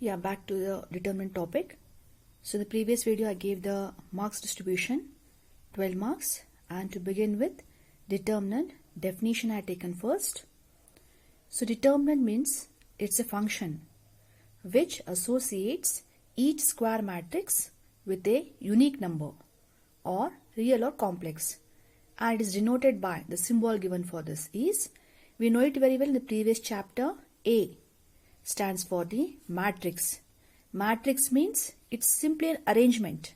Yeah, back to the determinant topic. So in the previous video I gave the marks distribution, 12 marks, and to begin with determinant definition I had taken first. So determinant means it's a function which associates each square matrix with a unique number or real or complex, and it is denoted by the symbol given for this is, we know it very well in the previous chapter, A stands for the matrix. Matrix means it's simply an arrangement.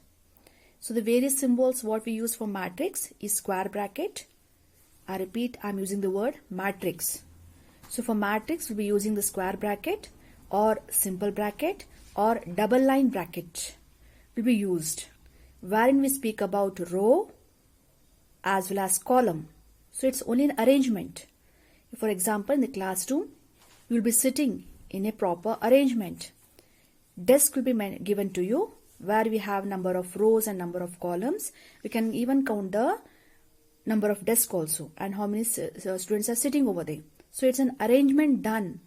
So the various symbols what we use for matrix is square bracket. I repeat, I'm using the word matrix. So for matrix we'll be using the square bracket or simple bracket or double line bracket will be used, wherein we speak about row as well as column. So it's only an arrangement. For example, in the classroom you will be sitting in a proper arrangement. Desk will be given to you where we have number of rows and number of columns. We can even count the number of desks also and how many students are sitting over there. So it's an arrangement done,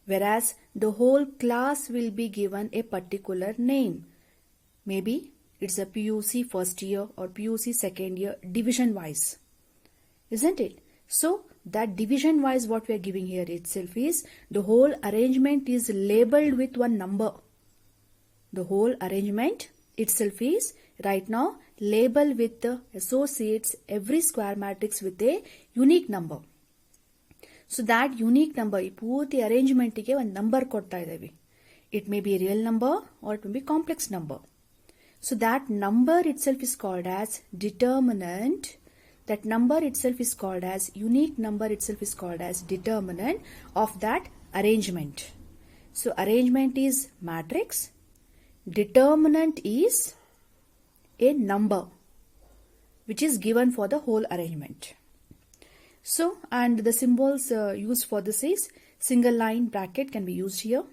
whereas the whole class will be given a particular name. Maybe it's a PUC first year or PUC second year division wise, isn't it? So that division wise what we are giving here itself is the whole arrangement is labeled with one number. The whole arrangement itself is right now labeled with the associates every square matrix with a unique number. So that unique number, pooti arrangement ge one number kotta idavi. It may be a real number or it may be complex number. So that number itself is called as determinant. That number itself is called as unique number itself is called as determinant of that arrangement. So arrangement is matrix. Determinant is a number which is given for the whole arrangement. So, and the symbols used for this is single line bracket can be used here,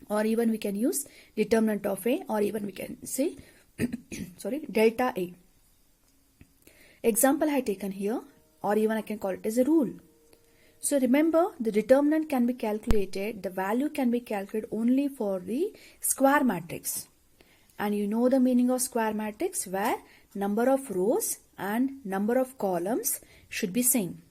or even we can use determinant of A, or even we can say sorry, delta A. Example I have taken here, or even I can call it as a rule. So remember, the determinant can be calculated, the value can be calculated only for the square matrix. And you know the meaning of square matrix, where number of rows and number of columns should be same.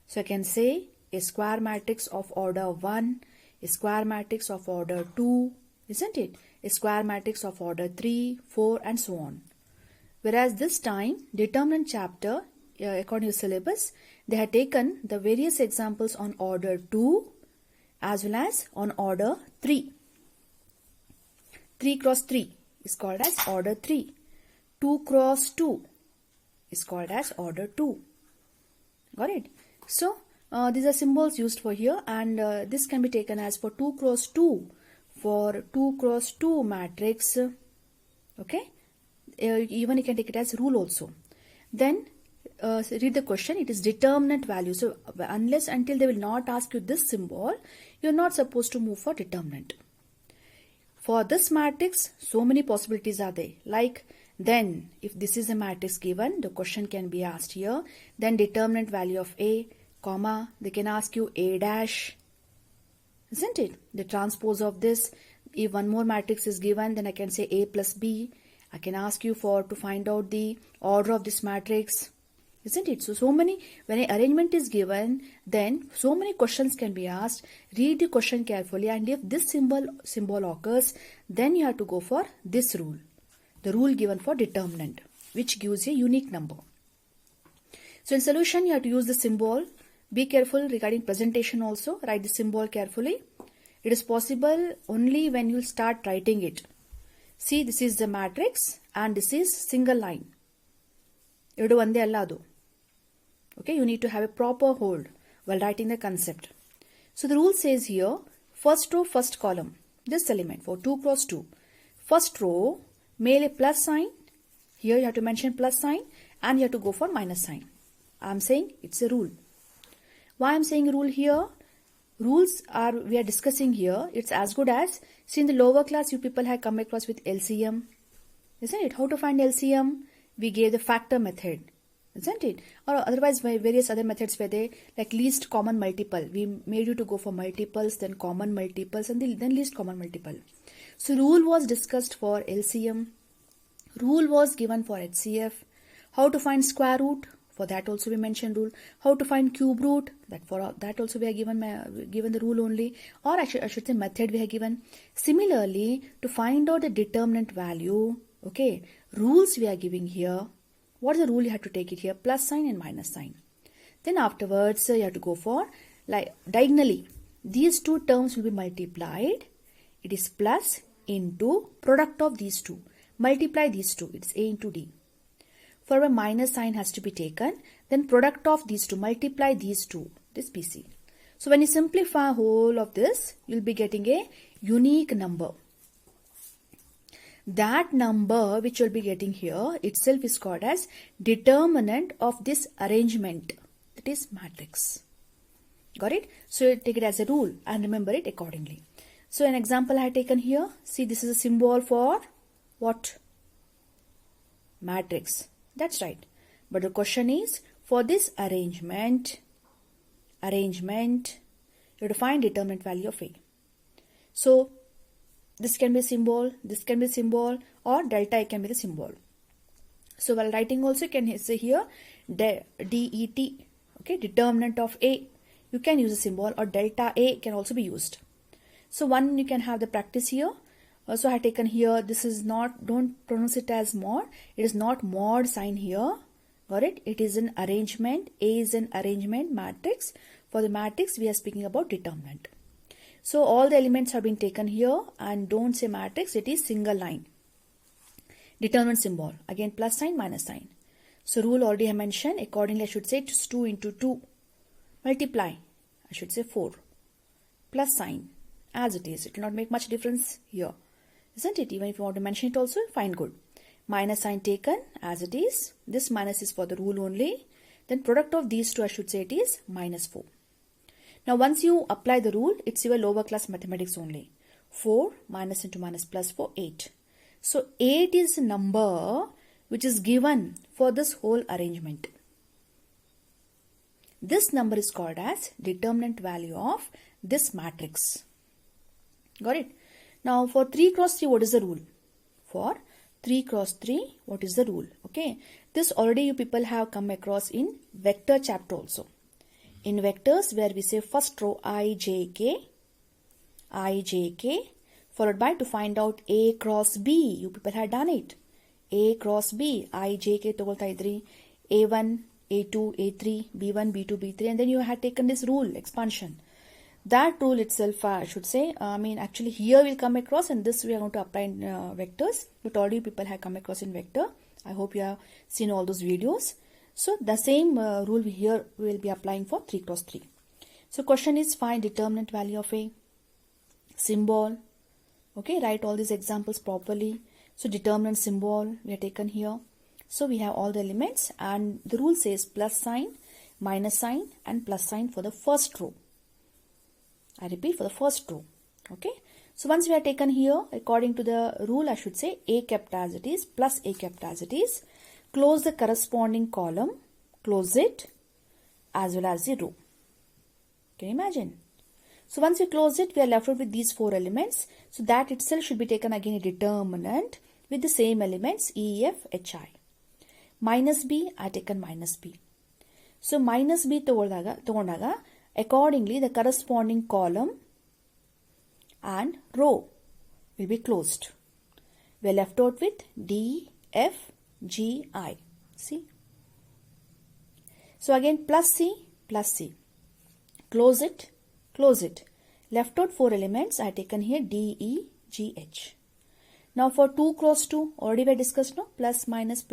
So I can say a square matrix of order 1, a square matrix of order 2, isn't it? A square matrix of order 3, 4 and so on. Whereas this time, determinant chapter, according to syllabus, they had taken the various examples on order 2 as well as on order 3. 3 cross 3 is called as order 3. 2 cross 2 is called as order 2. Got it? So, these are symbols used for here, and this can be taken as for 2 cross 2. For 2 cross 2 matrix, okay? Even you can take it as rule also. Then read the question. It is determinant value. So unless until they will not ask you this symbol, you are not supposed to move for determinant. For this matrix, so many possibilities are there. Like then, if this is a matrix given, the question can be asked here. Then determinant value of A, comma, they can ask you A dash, isn't it? The transpose of this. If one more matrix is given, then I can say A plus B. I can ask you to find out the order of this matrix, isn't it? So many, when an arrangement is given, then so many questions can be asked. Read the question carefully, and if this symbol occurs, then you have to go for this rule. The rule given for determinant, which gives a unique number. So in solution, you have to use the symbol. Be careful regarding presentation also. Write the symbol carefully. It is possible only when you start writing it. See, this is the matrix and this is single line. Okay, you need to have a proper hold while writing the concept. So the rule says here, first row, first column, this element for 2 cross 2. First row, mail a plus sign. Here you have to mention plus sign and you have to go for minus sign. I am saying it's a rule. Why I am saying rule here? Rules we are discussing here. It's as good as, see, in the lower class you people have come across with LCM, isn't it? How to find LCM? We gave the factor method, isn't it? Or otherwise various other methods were there, like least common multiple. We made you to go for multiples, then common multiples, and then least common multiple. So rule was discussed for LCM. Rule was given for HCF. How to find square root, for that also we mentioned rule. How to find cube root, that also we are given the rule only, or I should say method we have given. Similarly, to find out the determinant value, okay, rules we are giving here. What is the rule you have to take it here? Plus sign and minus sign. Then afterwards you have to go for, like, diagonally. These two terms will be multiplied. It is plus into product of these two. Multiply these two. It's A into D. For a minus sign has to be taken. Then product of these two. Multiply these two. This BC. So when you simplify whole of this, you'll be getting a unique number. That number which you'll be getting here itself is called as determinant of this arrangement. That is matrix. Got it? So take it as a rule and remember it accordingly. So an example I have taken here. See, this is a symbol for what? Matrix. That's right. But the question is, for this arrangement, you have to find determinant value of A. So this can be a symbol, this can be a symbol, or delta A can be the symbol. So while writing also you can say here DET, okay, determinant of A. You can use a symbol, or delta A can also be used. So one, you can have the practice here. So I have taken here, this is not, don't pronounce it as mod. It is not mod sign here. Got it? It is an arrangement. A is an arrangement matrix. For the matrix, we are speaking about determinant. So all the elements have been taken here, and don't say matrix, it is single line. Determinant symbol. Again, plus sign, minus sign. So rule already I mentioned. Accordingly, I should say it is 2 into 2. Multiply. I should say 4. Plus sign. As it is. It will not make much difference here. Isn't it? Even if you want to mention it also, fine, good. Minus sign taken as it is. This minus is for the rule only. Then product of these two, I should say it is minus 4. Now once you apply the rule, it's your lower class mathematics only. 4 minus into minus plus 4, 8. So 8 is the number which is given for this whole arrangement. This number is called as determinant value of this matrix. Got it? Now for 3 cross 3, what is the rule? For 3 cross 3, what is the rule? Okay. This already you people have come across in vector chapter also. In vectors, where we say first row ijk, followed by to find out A cross B. You people have done it. A cross B, ijk togolta idri, A1, A2, A3, B1, B2, B3, and then you had taken this rule, expansion. That rule itself, I should say, actually here we'll come across, and this we are going to apply in vectors. But already people have come across in vector. I hope you have seen all those videos. So the same rule here we will be applying for 3 cross 3. So question is, find determinant value of A. Symbol. Okay, write all these examples properly. So determinant symbol we have taken here. So we have all the elements, and the rule says plus sign, minus sign, and plus sign for the first row. I repeat, for the first row. Okay. So once we have taken here, according to the rule, I should say A kept as it is, plus A kept as it is. Close the corresponding column, close it, as well as the row. Can you imagine? So once we close it, we are left with these 4 elements. So that itself should be taken again a determinant with the same elements E, F, H, I. Minus B, I taken minus B. So minus B togondaga, accordingly the corresponding column and row will be closed. We are left out with D, F, G, I. See? So again plus C, plus C. Close it, close it. Left out 4 elements. I have taken here D, E, G, H. Now for 2 cross 2, already we discussed, no? Plus minus,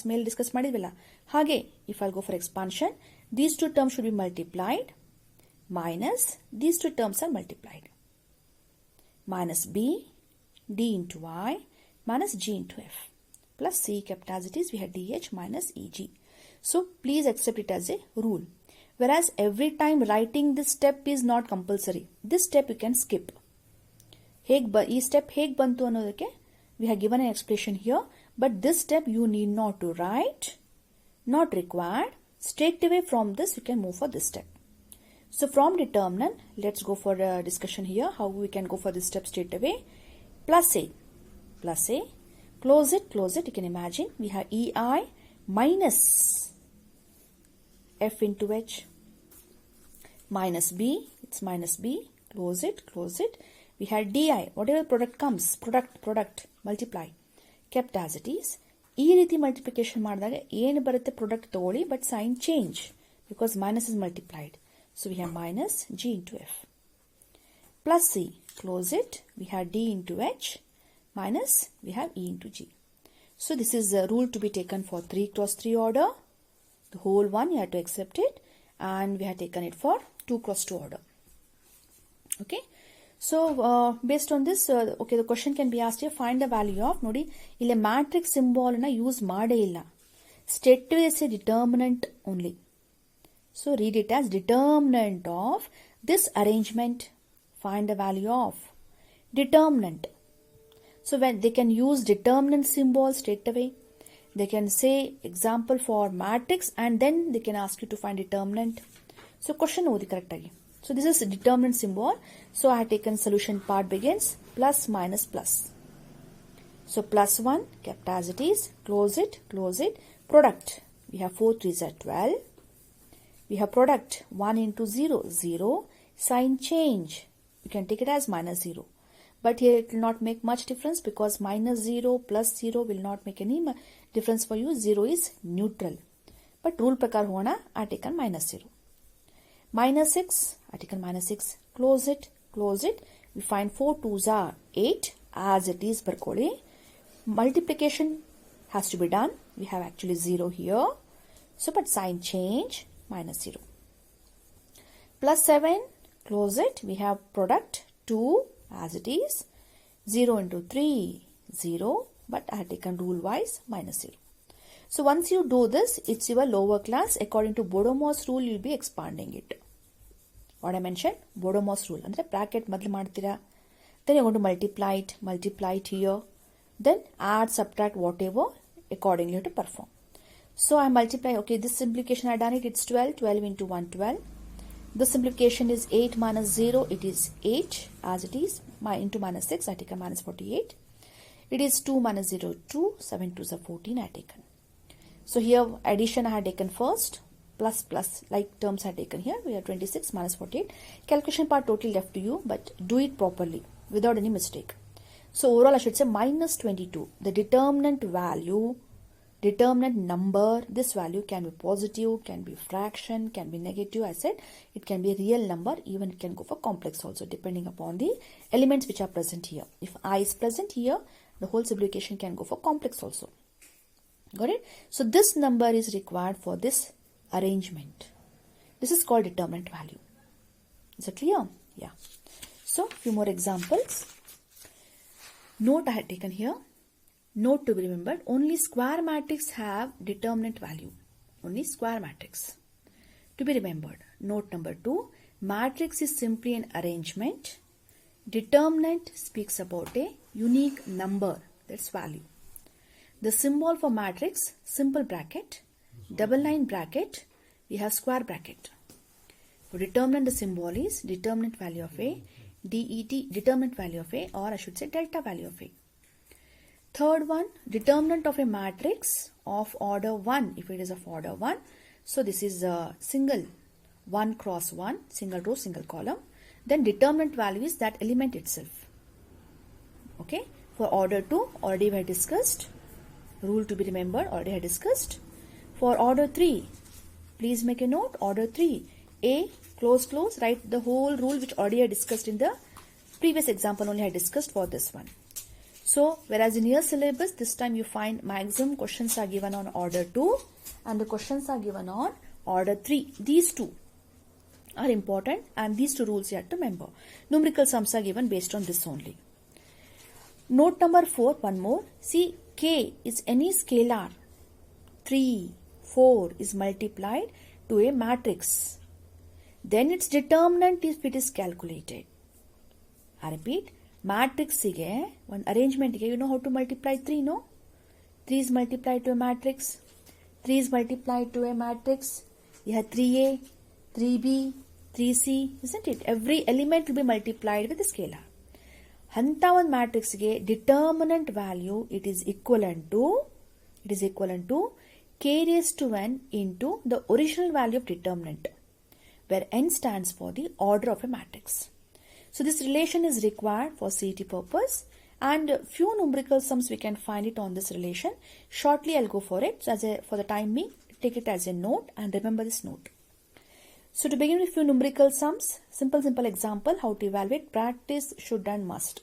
mail discuss madidvilla. Hage, if I'll go for expansion, these 2 terms should be multiplied. Minus, these 2 terms are multiplied. Minus B, D into I, minus G into F. Plus C kept as it is, we had DH minus EG. So please accept it as a rule. Whereas every time writing this step is not compulsory. This step you can skip. This step heg bantu anodake we have given an expression here, but this step you need not to write. Not required. Straight away from this you can move for this step. So from determinant, let's go for a discussion here how we can go for this step straight away. Plus A, close it, you can imagine we have EI minus F into H minus B, it's minus B, close it, we had DI, whatever product comes, product, multiply, kept as it is. ಈ ರೀತಿ multiplication ಮಾಡಿದಾಗ ಏನು ಬರುತ್ತೆ product ತಗೊಳ್ಳಿ but sign change because minus is multiplied. So we have minus G into F. Plus C, close it, we have D into H, minus we have E into G. So this is a rule to be taken for 3 cross 3 order. The whole one you have to accept it, and we have taken it for 2 cross 2 order. Okay. So based on this, okay, the question can be asked here, find the value of, nodi, ille matrix symbol na use maade illa. Straight away say determinant only. So read it as determinant of this arrangement. Find the value of determinant. So when they can use determinant symbol straight away, they can say example for matrix and then they can ask you to find determinant. So question odi correct agi. So this is determinant symbol. So I have taken solution part begins plus minus plus. So plus 1 kept as it is. Close it. Product. We have 4 3s are 12. We have product 1 into 0, 0. Sign change. You can take it as minus 0. But here it will not make much difference because minus 0 plus 0 will not make any difference for you. 0 is neutral. But rule prakar hona, I have taken minus 0. Minus 6, I taken minus 6, close it, we find 4 2s are 8, as it is barkoli. Multiplication has to be done, we have actually 0 here, so but sign change, minus 0. Plus 7, close it, we have product 2, as it is, 0 into 3, 0, but I have taken rule wise, minus 0. So once you do this, it's your lower class. According to Bodomos rule, you'll be expanding it. What I mentioned, Bodomos rule. Andre bracket madlu madtira. Then you're going to multiply it here. Then add, subtract, whatever, accordingly to perform. So I multiply, okay, this simplification I done it, it's 12, 12 into 1, 12. This simplification is 8 minus 0, it is 8, as it is, into minus 6, I take a minus 48. It is 2 minus 0, 2, 7 2s are 14, I taken. So here addition I had taken first, plus, like terms I had taken here. We have 26 minus 48. Calculation part totally left to you, but do it properly without any mistake. So overall I should say minus 22. The determinant value, determinant number, this value can be positive, can be fraction, can be negative. I said it can be a real number, even it can go for complex also depending upon the elements which are present here. If I is present here, the whole simplification can go for complex also. Got it? So this number is required for this arrangement. This is called determinant value. Is it clear? Yeah. So few more examples. Note I had taken here. Note to be remembered. Only square matrix have determinant value. Only square matrix. To be remembered. Note number 2. Matrix is simply an arrangement. Determinant speaks about a unique number. That's value. The symbol for matrix, simple bracket, double line bracket, we have square bracket. For determinant, the symbol is determinant value of A, DET, determinant value of A, or I should say delta value of A. Third one, determinant of a matrix of order 1, if it is of order 1. So this is a single 1 cross 1, single row, single column. Then determinant value is that element itself. Okay, for order 2, already we have discussed. Rule to be remembered, already I discussed. For order 3, please make a note, order 3, A, close, write the whole rule which already I discussed in the previous example, only I discussed for this one. So, whereas in your syllabus, this time you find maximum questions are given on order 2 and the questions are given on order 3. These two are important and these two rules you have to remember. Numerical sums are given based on this only. Note number 4, one more. See, K is any scalar. 3, 4 is multiplied to a matrix. Then its determinant if it is calculated. I repeat, matrix ige, one arrangement ige, you know how to multiply 3, no? 3 is multiplied to a matrix. 3 is multiplied to a matrix. You have 3a, 3b, 3c, isn't it? Every element will be multiplied with a scalar. Hanta one matrix ge determinant value, it is equivalent to k raised to n into the original value of determinant, where n stands for the order of a matrix. So this relation is required for CET purpose, and few numerical sums we can find it on this relation. Shortly I'll go for it. So for the time being, take it as a note and remember this note. So to begin with few numerical sums, simple example how to evaluate, practice, should and must.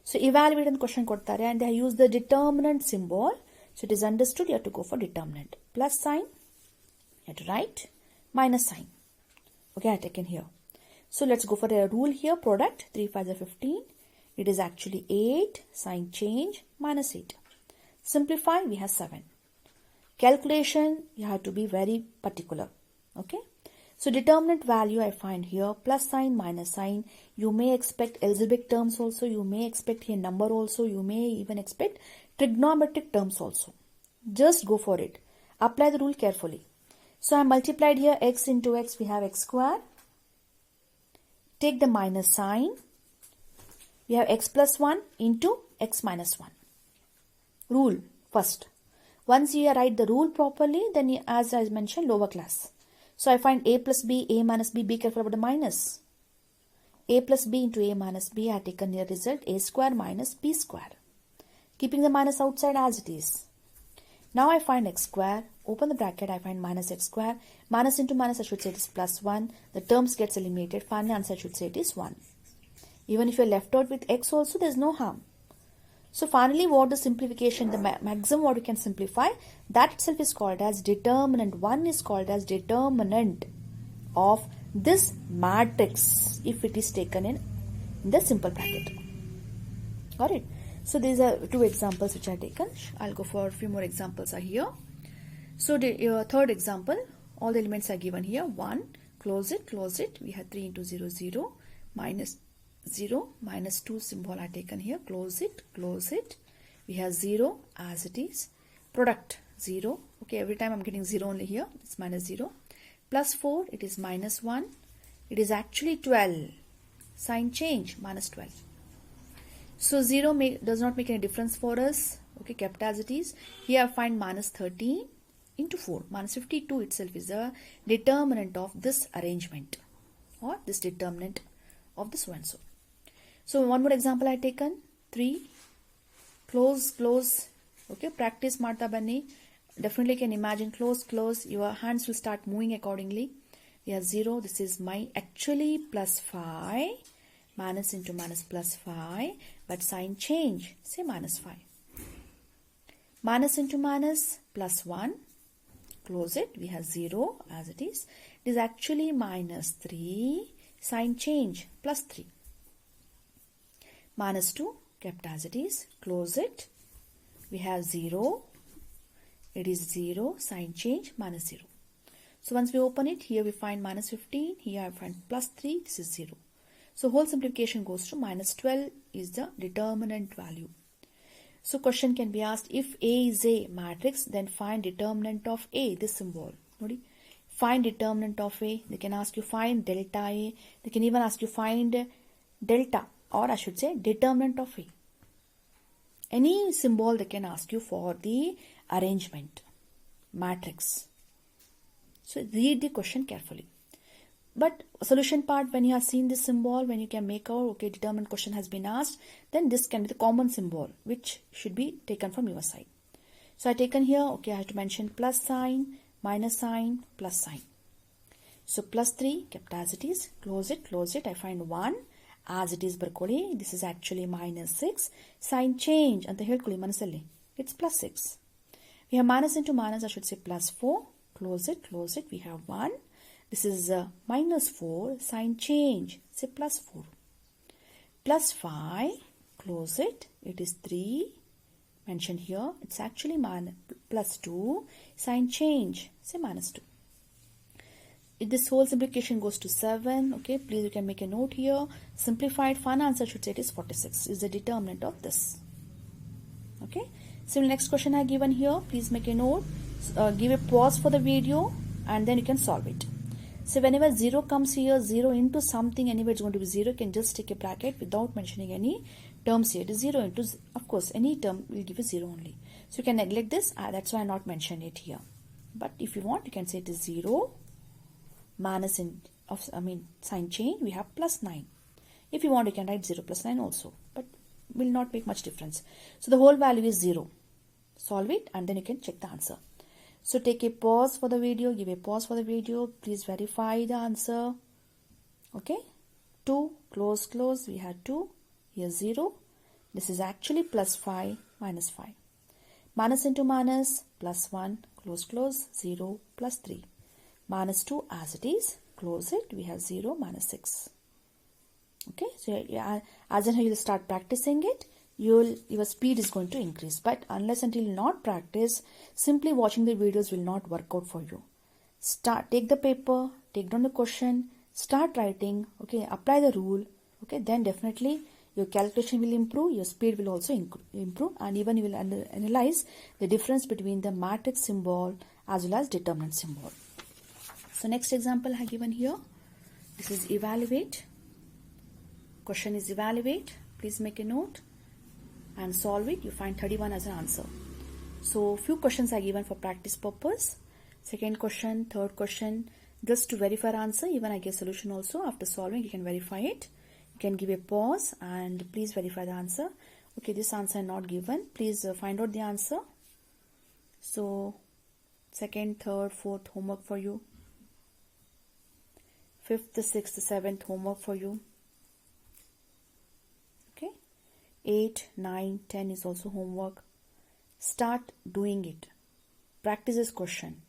So evaluate and question kodtare and they use the determinant symbol. So it is understood you have to go for determinant. Plus sign, you have to write, minus sign. Okay, I have taken here. So let's go for a rule here. Product 3 5 is 15. It is actually 8. Sign change minus 8. Simplify, we have 7. Calculation, you have to be very particular. Okay. So determinant value I find here, plus sign, minus sign. You may expect algebraic terms also. You may expect here number also. You may even expect trigonometric terms also. Just go for it. Apply the rule carefully. So I multiplied here x into x, we have x square. Take the minus sign. We have x plus 1 into x minus 1. Rule first. Once you write the rule properly, then you, as I mentioned, lower class. So I find a plus b, a minus b, be careful about the minus. A plus b into a minus b, I have taken the result a square minus b square. Keeping the minus outside as it is. Now I find x square, open the bracket, I find minus x square. Minus into minus, I should say it is plus 1. The terms gets eliminated. Final answer I should say it is 1. Even if you are left out with x also, there is no harm. So finally, what is simplification? The maximum what we can simplify, that itself is called as determinant. 1 is called as determinant of this matrix if it is taken in the simple bracket. Got it? So these are two examples which I have taken. I'll go for a few more examples are here. So the third example, all the elements are given here. 1, close it. We have 3 into 0, 0, minus 0, minus 2 symbol I taken here. Close it. We have 0 as it is. Product 0. Okay, every time I'm getting 0 only here. It's minus 0. Plus 4, it is minus 1. It is actually 12. Sign change, minus 12. So 0 does not make any difference for us. Okay, kept as it is. Here I find minus 13 into 4. Minus 52 itself is the determinant of this arrangement, or this determinant of the so and so. So one more example I taken. 3. Close. Okay, practice marta banni. Definitely can imagine close. Your hands will start moving accordingly. We have 0. This is my actually plus 5. Minus into minus plus 5. But sign change. Say minus 5. Minus into minus plus 1. Close it. We have 0 as it is. It is actually minus 3. Sign change. Plus 3. Minus 2. Kept as it is. Close it. We have 0. It is 0. Sign change. Minus 0. So once we open it, here we find minus 15. Here I find plus 3. This is 0. So whole simplification goes to minus 12 is the determinant value. So question can be asked, if A is a matrix, then find determinant of A, this symbol. Find determinant of A. They can ask you find delta A. They can even ask you find delta, or I should say determinant of A. Any symbol they can ask you for the arrangement, matrix. So read the question carefully. But solution part, when you have seen this symbol, when you can make out, okay, determinant question has been asked, then this can be the common symbol which should be taken from your side. So I taken here, okay, I have to mention plus sign, minus sign, plus sign. So plus 3 kept as it is. Close it. I find 1 as it is barkoli. This is actually minus 6. Sign change. Anta helkoli manasalli. It's plus 6. We have minus into minus, I should say plus 4. Close it. We have 1. This is minus 4, sign change, say plus 4. Plus 5, close it, it is 3, mentioned here, it's actually plus 2, sign change, say minus 2. If this whole simplification goes to 7, okay, please you can make a note here, simplified final answer should say it is 46, is the determinant of this. Okay, so next question I have given here, please make a note, give a pause for the video and then you can solve it. So whenever 0 comes here, 0 into something, anywhere it's going to be 0, you can just take a bracket without mentioning any terms here. It is 0 into, of course, any term will give you 0 only. So you can neglect this, that's why I not mentioned it here. But if you want, you can say it is 0 minus sign change, we have plus 9. If you want, you can write 0 plus 9 also, but will not make much difference. So the whole value is 0. Solve it and then you can check the answer. So take a pause for the video, give a pause for the video, please verify the answer. Okay, 2, close, we had 2, here 0. This is actually plus 5 minus 5. Minus into minus, plus 1, close, 0 plus 3. Minus 2 as it is, close it, we have 0 minus 6. Okay, so as and how you start practicing it, your speed is going to increase. But unless until you not practice, simply watching the videos will not work out for you. Take the paper, take down the question, start writing, okay, apply the rule, okay, then definitely your calculation will improve, your speed will also improve, and even you will analyze the difference between the matrix symbol as well as determinant symbol. So next example I have given here, this is evaluate. Question is evaluate. Please make a note and solve it. You find 31 as an answer. So few questions are given for practice purpose. Second question, third question, just to verify answer. Even I give solution also. After solving, you can verify it. You can give a pause and please verify the answer. Okay, this answer not given. Please find out the answer. So second, third, fourth homework for you. Fifth, sixth, seventh homework for you. 8, 9, 10 is also homework. Start doing it. Practice this question.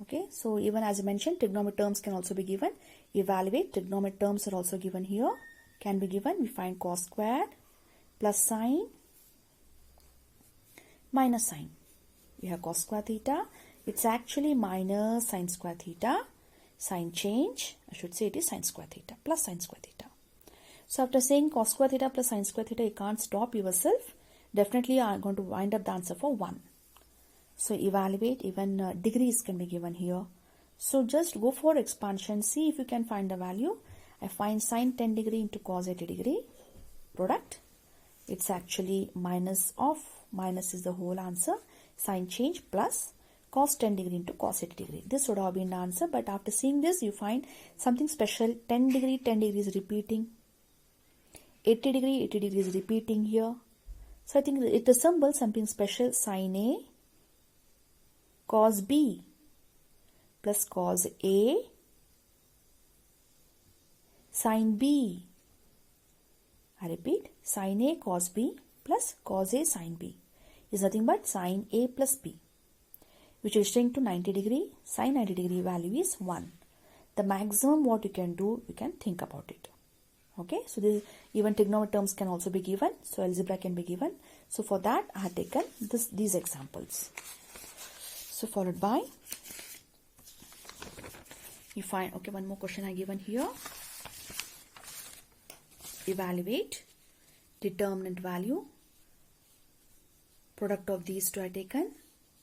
Okay, so even as I mentioned, trigonometric terms can also be given. Evaluate, trigonometric terms are also given here. Can be given. We find cos squared plus sine minus sine. We have cos square theta. It's actually minus sine square theta. Sign change, I should say it is sine square theta plus sine square theta. So after saying cos square theta plus sine square theta, you can't stop yourself. Definitely you are going to wind up the answer for 1. So evaluate, even degrees can be given here. So just go for expansion, see if you can find the value. I find sine 10 degree into cos 80 degree product. It's actually minus is the whole answer. Sign change plus cos 10 degree into cos 80 degree. This would have been the answer, but after seeing this, you find something special. 10 degree is repeating. 80 degree is repeating here. So I think it resembles something special. Sin A cos B plus cos A sin B. I repeat, sin A cos B plus cos A sin B is nothing but sin A plus B, which is changed to 90 degree. Sin 90 degree value is 1. The maximum what you can do, you can think about it. Okay, so this, even trigonometric terms can also be given. So algebra can be given. So for that, I have taken these examples. So followed by, you find, okay, one more question I given here. Evaluate, determinant value. Product of these two are taken.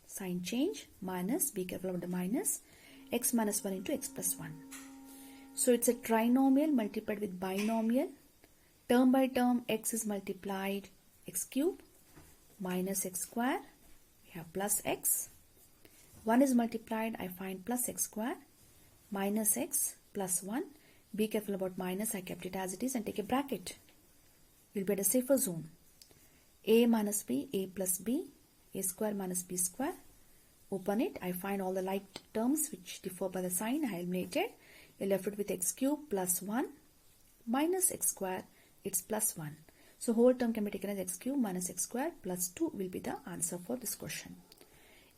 Sign change, minus, be careful of the minus. X minus 1 into x plus 1. So it's a trinomial multiplied with binomial. Term by term, x is multiplied, x cube minus x square. We have plus x. 1 is multiplied, I find plus x square minus x plus 1. Be careful about minus, I kept it as it is and take a bracket. We'll be at a safer zone. A minus b, a plus b, a square minus b square. Open it, I find all the like terms which differ by the sign, I eliminated. You're left with x cube plus 1 minus x square, it's plus 1. So whole term can be taken as x cube minus x square plus 2 will be the answer for this question.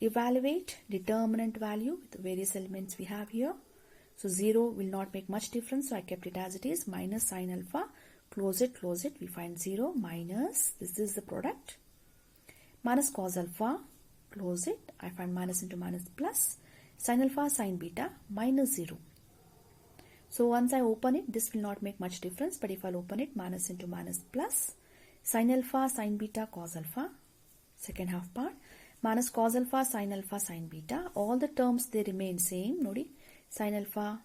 Evaluate determinant value with the various elements we have here. So 0 will not make much difference, so I kept it as it is, minus sine alpha, close it, we find 0 minus, this is the product, minus cos alpha, close it, I find minus into minus plus, sine alpha, sine beta, minus 0. So once I open it, this will not make much difference, but if I'll open it, minus into minus plus, sine alpha, sine beta, cos alpha, second half part, minus cos alpha, sin beta. All the terms they remain same. Nodi, sin alpha,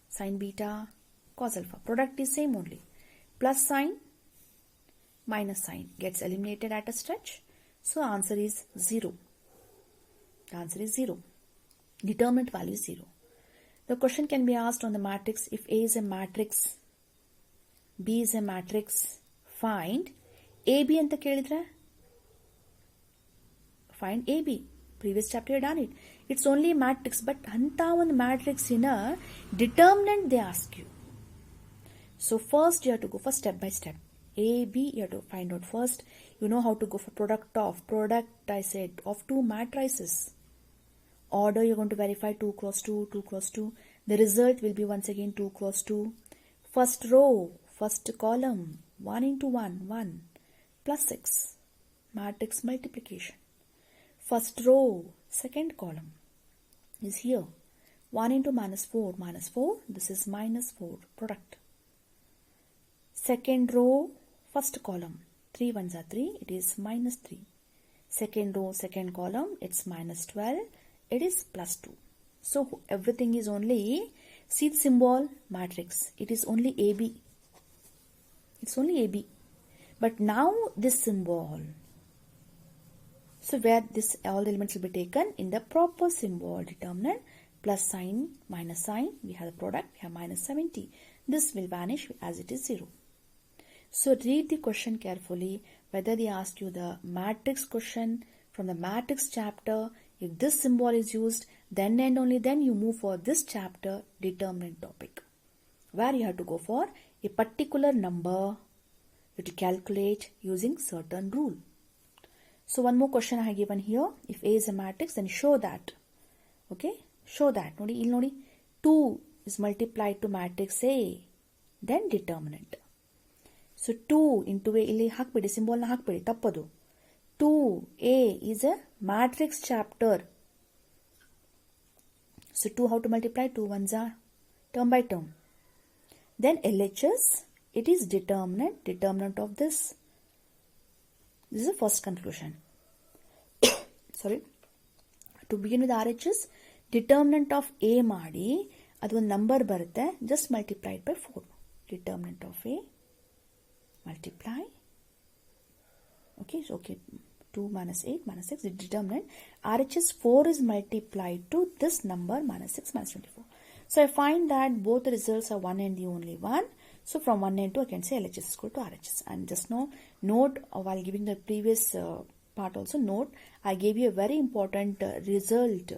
sin beta, cos alpha. Product is same only. Plus sign, minus sign gets eliminated at a stretch. So answer is 0. The answer is 0. Determinant value is 0. The question can be asked on the matrix. If A is a matrix, B is a matrix, find AB anta kelidre. Find AB. Previous chapter you done it. It's only a matrix, but anta one matrix in a determinant they ask you. So first you have to go for step by step. A, B you have to find out first. You know how to go for product I said of two matrices. Order you're going to verify 2 cross 2, 2 cross 2. The result will be once again 2 cross 2. First row, first column, 1 into 1, 1 plus 6. Matrix multiplication. First row, second column is here. 1 into minus 4, this is minus 4, product. Second row, first column, 3 ones are 3, it is minus 3. Second row, second column, it's minus 12, it is plus 2. So everything is only, see the symbol, matrix, it is only AB. It's only AB. But now this symbol, so where this all the elements will be taken in the proper symbol, determinant, plus sign, minus sign, we have the product, we have minus 70. This will vanish as it is 0. So read the question carefully, whether they ask you the matrix question from the matrix chapter. If this symbol is used, then and only then you move for this chapter determinant topic, where you have to go for a particular number to calculate using certain rule. So one more question I have given here. If A is a matrix, then show that. Okay, show that. Nodi, il nodi, 2 is multiplied to matrix A, then determinant. So 2 into A, illi hakbidi, symbol na hakbidi, tappadu. 2A is a matrix chapter. So 2 how to multiply? 2 ones are term by term. Then LHS, it is determinant of this. This is the first conclusion. Sorry. To begin with RHS, determinant of A ಮಾಡಿ, ಅದು ಒಂದು number ಬರುತ್ತೆ, just multiply it by 4. Determinant of A, multiply. Okay, so okay, 2 minus 8 minus 6, the determinant. RHS 4 is multiplied to this number minus 6 minus 24. So I find that both the results are 1 and the only one. So from 1 and 2 I can say LHS is equal to RHS. And just now note, while giving the previous part also, note I gave you a very important result,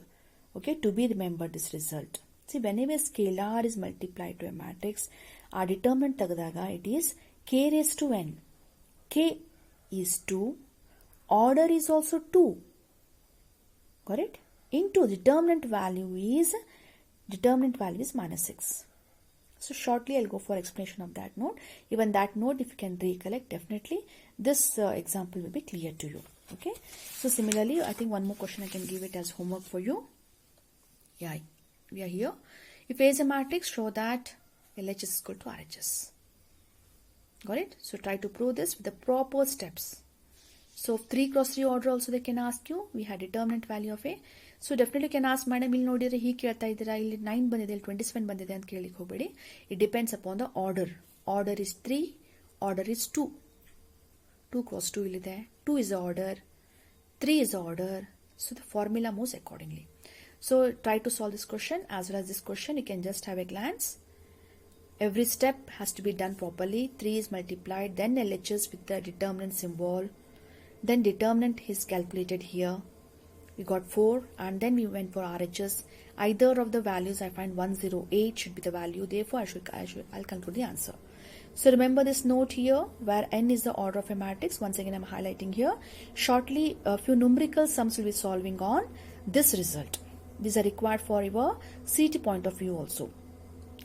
okay, to be remembered this result. See, whenever scalar is multiplied to a matrix, our determinant tagadaga, it is k raised to n. K is 2, order is also 2, correct? Into determinant value is minus 6. So shortly I'll go for explanation of that note. Even that note, if you can recollect, definitely this example will be clear to you. Okay. So similarly, I think one more question I can give it as homework for you. Yeah, we are here. If A is a matrix, show that LHS is equal to RHS. Got it? So try to prove this with the proper steps. So 3 cross 3 order also they can ask you. We had determinant value of A. So definitely can ask, madam, ಇಲ್ಲಿ ನೋಡಿದ್ರೆ ಹೀಗೆ ಕೇಳ್ತಾ ಇದ್ದೀರಾ, ಇಲ್ಲಿ 9 ಬಂದಿದೆ, ಇಲ್ಲಿ 27 ಬಂದಿದೆ ಅಂತ ಕೇಳಲಿಕ್ಕೆ ಹೋಗಬೇಡಿ. It depends upon the order. Order is 3, order is 2. 2 cross 2 ಇಲ್ಲಿದೆ. 2 is the order, 3 is the order. So the formula moves accordingly. So try to solve this question as well as this question. You can just have a glance. Every step has to be done properly. 3 is multiplied, then LHS with the determinant symbol. Then determinant is calculated here. We got 4 and then we went for RHS. Either of the values I find 108 should be the value. Therefore, I'll conclude the answer. So remember this note here where n is the order of a matrix. Once again, I'm highlighting here. Shortly, a few numerical sums will be solving on this result. These are required for your CT point of view also.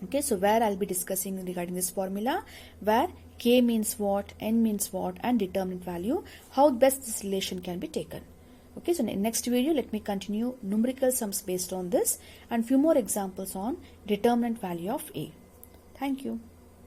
Okay, so where I'll be discussing regarding this formula, where k means what, n means what, and determinant value, how best this relation can be taken. Okay, so in next video, let me continue numerical sums based on this and few more examples on determinant value of A. Thank you.